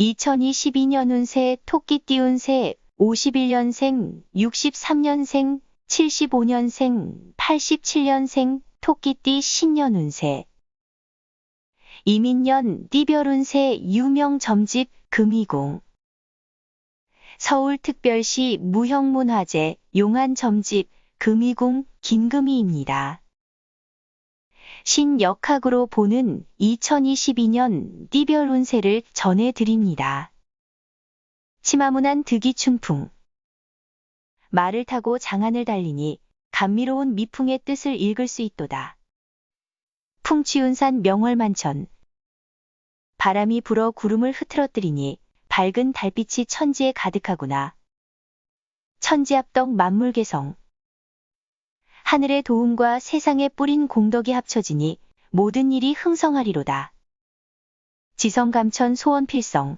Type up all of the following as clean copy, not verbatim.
2022년 운세 토끼띠 운세 51년생, 63년생, 75년생, 87년생 토끼띠 신년 운세. 이민년 띠별 운세 유명 점집 금이공. 서울특별시 무형문화재 용안 점집 금이공 김금희입니다. 신역학으로 보는 2022년 띠별 운세를 전해드립니다. 치마문안 득이춘풍. 말을 타고 장안을 달리니 감미로운 미풍의 뜻을 읽을 수 있도다. 풍취운산 명월만천. 바람이 불어 구름을 흐트러뜨리니 밝은 달빛이 천지에 가득하구나. 천지합덕 만물개성. 하늘의 도움과 세상에 뿌린 공덕이 합쳐지니 모든 일이 흥성하리로다. 지성감천 소원필성.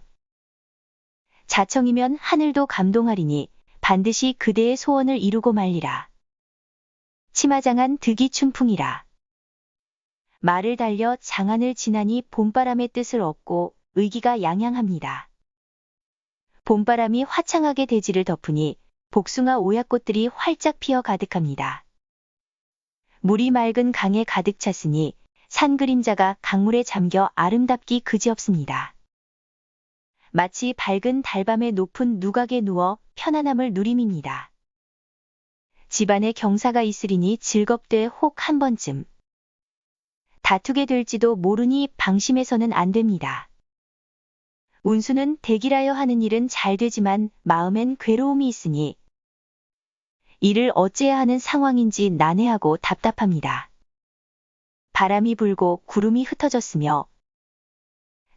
자청이면 하늘도 감동하리니 반드시 그대의 소원을 이루고 말리라. 치마장안 득이춘풍이라. 말을 달려 장안을 지나니 봄바람의 뜻을 얻고 의기가 양양합니다. 봄바람이 화창하게 대지를 덮으니 복숭아 오약꽃들이 활짝 피어 가득합니다. 물이 맑은 강에 가득 찼으니 산 그림자가 강물에 잠겨 아름답기 그지없습니다. 마치 밝은 달밤의 높은 누각에 누워 편안함을 누림입니다. 집안에 경사가 있으리니 즐겁되 혹 한 번쯤 다투게 될지도 모르니 방심해서는 안 됩니다. 운수는 대기라여 하는 일은 잘 되지만 마음엔 괴로움이 있으니 이를 어째야 하는 상황인지 난해하고 답답합니다. 바람이 불고 구름이 흩어졌으며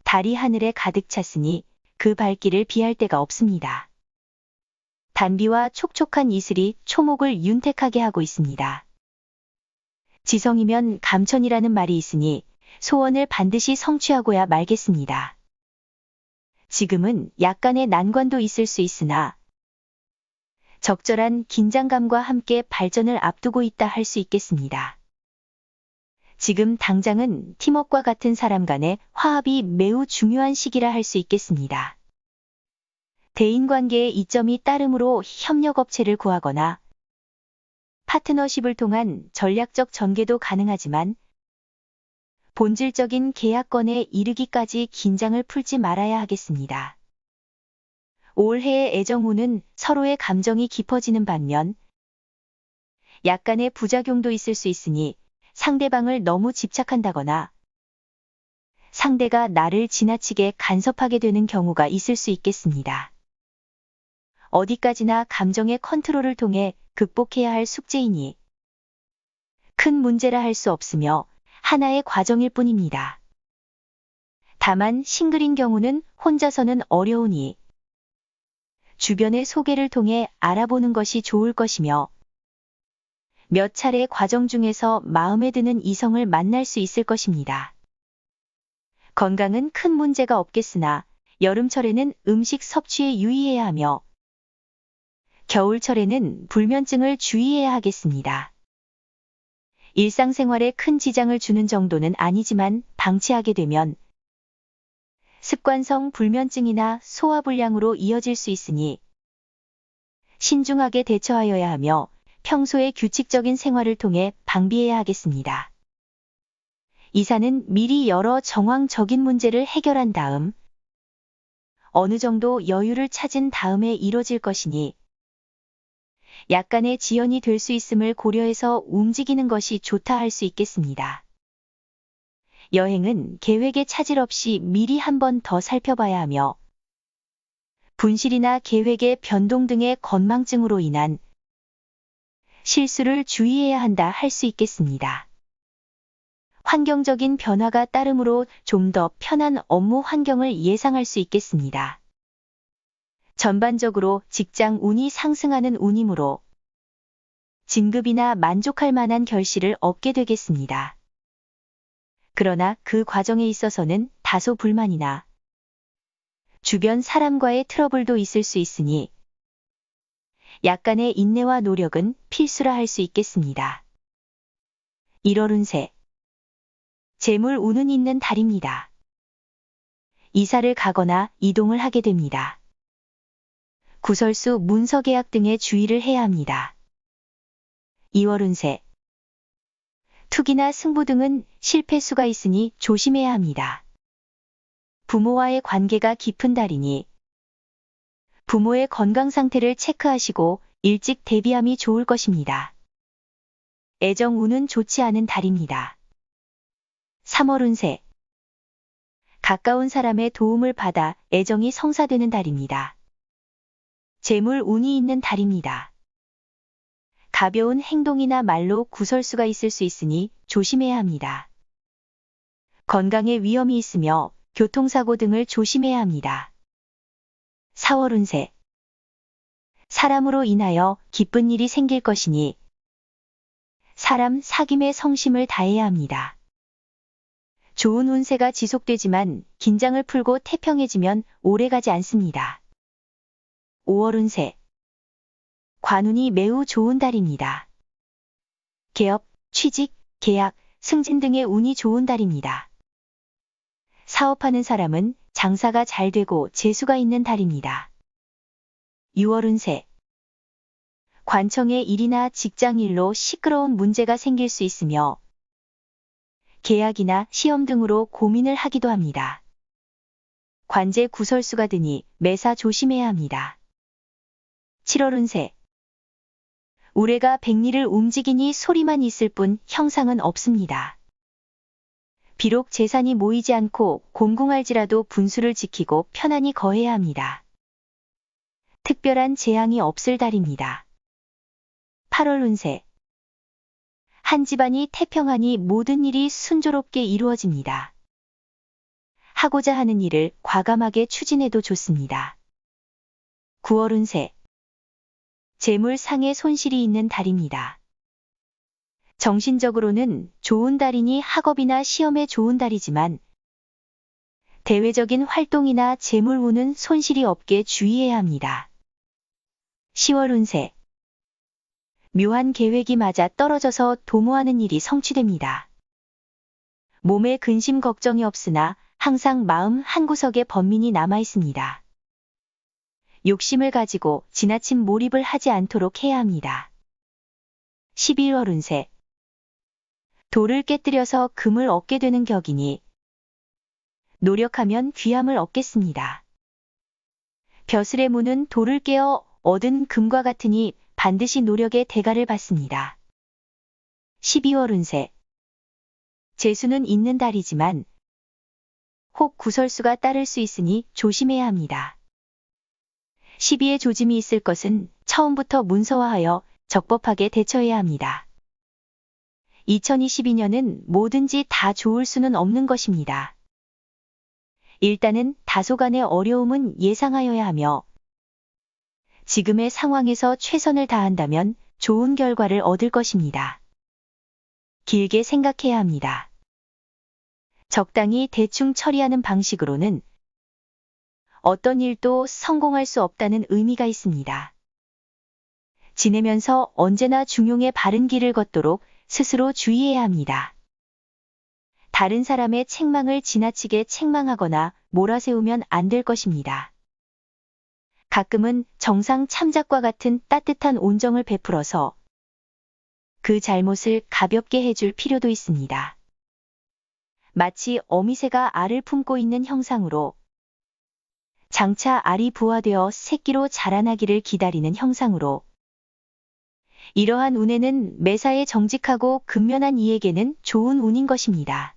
달이 하늘에 가득 찼으니 그 발길을 피할 데가 없습니다. 단비와 촉촉한 이슬이 초목을 윤택하게 하고 있습니다. 지성이면 감천이라는 말이 있으니 소원을 반드시 성취하고야 말겠습니다. 지금은 약간의 난관도 있을 수 있으나 적절한 긴장감과 함께 발전을 앞두고 있다 할 수 있겠습니다. 지금 당장은 팀워크와 같은 사람 간의 화합이 매우 중요한 시기라 할 수 있겠습니다. 대인관계의 이점이 따름으로 협력업체를 구하거나 파트너십을 통한 전략적 전개도 가능하지만 본질적인 계약건에 이르기까지 긴장을 풀지 말아야 하겠습니다. 올해의 애정운은 서로의 감정이 깊어지는 반면 약간의 부작용도 있을 수 있으니 상대방을 너무 집착한다거나 상대가 나를 지나치게 간섭하게 되는 경우가 있을 수 있겠습니다. 어디까지나 감정의 컨트롤을 통해 극복해야 할 숙제이니 큰 문제라 할 수 없으며 하나의 과정일 뿐입니다. 다만 싱글인 경우는 혼자서는 어려우니 주변의 소개를 통해 알아보는 것이 좋을 것이며 몇 차례의 과정 중에서 마음에 드는 이성을 만날 수 있을 것입니다. 건강은 큰 문제가 없겠으나 여름철에는 음식 섭취에 유의해야 하며 겨울철에는 불면증을 주의해야 하겠습니다. 일상생활에 큰 지장을 주는 정도는 아니지만 방치하게 되면 습관성 불면증이나 소화불량으로 이어질 수 있으니 신중하게 대처하여야 하며 평소에 규칙적인 생활을 통해 방비해야 하겠습니다. 이사는 미리 여러 정황적인 문제를 해결한 다음 어느 정도 여유를 찾은 다음에 이뤄질 것이니 약간의 지연이 될 수 있음을 고려해서 움직이는 것이 좋다 할 수 있겠습니다. 여행은 계획에 차질 없이 미리 한 번 더 살펴봐야 하며 분실이나 계획의 변동 등의 건망증으로 인한 실수를 주의해야 한다 할 수 있겠습니다. 환경적인 변화가 따르므로 좀 더 편한 업무 환경을 예상할 수 있겠습니다. 전반적으로 직장 운이 상승하는 운이므로 진급이나 만족할 만한 결실을 얻게 되겠습니다. 그러나 그 과정에 있어서는 다소 불만이나 주변 사람과의 트러블도 있을 수 있으니 약간의 인내와 노력은 필수라 할 수 있겠습니다. 1월 운세. 재물 운은 있는 달입니다. 이사를 가거나 이동을 하게 됩니다. 구설수, 문서 계약 등에 주의를 해야 합니다. 2월 운세. 투기나 승부 등은 실패수가 있으니 조심해야 합니다. 부모와의 관계가 깊은 달이니 부모의 건강 상태를 체크하시고 일찍 대비함이 좋을 것입니다. 애정 운은 좋지 않은 달입니다. 3월 운세. 가까운 사람의 도움을 받아 애정이 성사되는 달입니다. 재물 운이 있는 달입니다. 가벼운 행동이나 말로 구설수가 있을 수 있으니 조심해야 합니다. 건강에 위험이 있으며 교통사고 등을 조심해야 합니다. 4월 운세. 사람으로 인하여 기쁜 일이 생길 것이니 사람 사귐에 성심을 다해야 합니다. 좋은 운세가 지속되지만 긴장을 풀고 태평해지면 오래가지 않습니다. 5월 운세. 관운이 매우 좋은 달입니다. 개업, 취직, 계약, 승진 등의 운이 좋은 달입니다. 사업하는 사람은 장사가 잘 되고 재수가 있는 달입니다. 6월 운세. 관청의 일이나 직장 일로 시끄러운 문제가 생길 수 있으며 계약이나 시험 등으로 고민을 하기도 합니다. 관제 구설수가 드니 매사 조심해야 합니다. 7월 운세. 우레가 백리를 움직이니 소리만 있을 뿐 형상은 없습니다. 비록 재산이 모이지 않고 곤궁할지라도 분수를 지키고 편안히 거해야 합니다. 특별한 재앙이 없을 달입니다. 8월 운세. 한 집안이 태평하니 모든 일이 순조롭게 이루어집니다. 하고자 하는 일을 과감하게 추진해도 좋습니다. 9월 운세. 재물상의 손실이 있는 달입니다. 정신적으로는 좋은 달이니 학업이나 시험에 좋은 달이지만 대외적인 활동이나 재물 운은 손실이 없게 주의해야 합니다. 10월 운세. 묘한 계획이 맞아 떨어져서 도모하는 일이 성취됩니다. 몸에 근심 걱정이 없으나 항상 마음 한구석에 번민이 남아 있습니다. 욕심을 가지고 지나친 몰입을 하지 않도록 해야 합니다. 11월 운세. 돌을 깨뜨려서 금을 얻게 되는 격이니 노력하면 귀함을 얻겠습니다. 벼슬의 무는 돌을 깨어 얻은 금과 같으니 반드시 노력의 대가를 받습니다. 12월 운세. 재수는 있는 달이지만 혹 구설수가 따를 수 있으니 조심해야 합니다. 시비의 조짐이 있을 것은 처음부터 문서화하여 적법하게 대처해야 합니다. 2022년은 뭐든지 다 좋을 수는 없는 것입니다. 일단은 다소간의 어려움은 예상하여야 하며 지금의 상황에서 최선을 다한다면 좋은 결과를 얻을 것입니다. 길게 생각해야 합니다. 적당히 대충 처리하는 방식으로는 어떤 일도 성공할 수 없다는 의미가 있습니다. 지내면서 언제나 중용의 바른 길을 걷도록 스스로 주의해야 합니다. 다른 사람의 책망을 지나치게 책망하거나 몰아세우면 안 될 것입니다. 가끔은 정상 참작과 같은 따뜻한 온정을 베풀어서 그 잘못을 가볍게 해줄 필요도 있습니다. 마치 어미새가 알을 품고 있는 형상으로 장차 알이 부화되어 새끼로 자라나기를 기다리는 형상으로 이러한 운에는 매사에 정직하고 근면한 이에게는 좋은 운인 것입니다.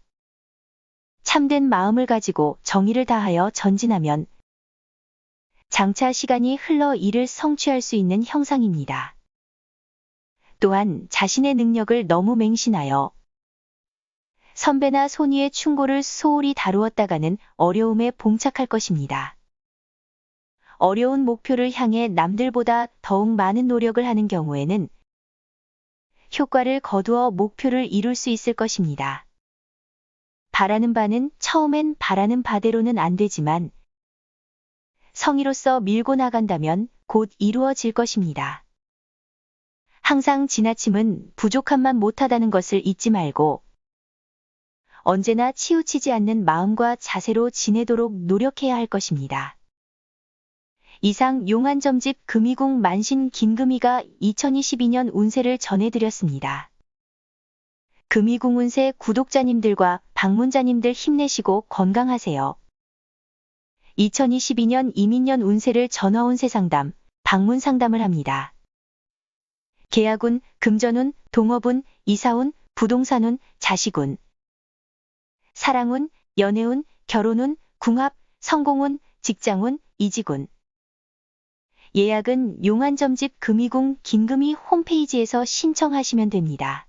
참된 마음을 가지고 정의를 다하여 전진하면 장차 시간이 흘러 이를 성취할 수 있는 형상입니다. 또한 자신의 능력을 너무 맹신하여 선배나 손위의 충고를 소홀히 다루었다가는 어려움에 봉착할 것입니다. 어려운 목표를 향해 남들보다 더욱 많은 노력을 하는 경우에는 효과를 거두어 목표를 이룰 수 있을 것입니다. 바라는 바는 처음엔 바라는 바대로는 안 되지만 성의로서 밀고 나간다면 곧 이루어질 것입니다. 항상 지나침은 부족함만 못하다는 것을 잊지 말고 언제나 치우치지 않는 마음과 자세로 지내도록 노력해야 할 것입니다. 이상 용한점집 금이궁 만신 김금희가 2022년 운세를 전해드렸습니다. 금이궁 운세 구독자님들과 방문자님들 힘내시고 건강하세요. 2022년 이민년 운세를 전화운세 상담, 방문 상담을 합니다. 계약운, 금전운, 동업운, 이사운, 부동산운, 자식운, 사랑운, 연애운, 결혼운, 궁합, 성공운, 직장운, 이직운. 예약은 용한점집 금이궁 김금희 홈페이지에서 신청하시면 됩니다.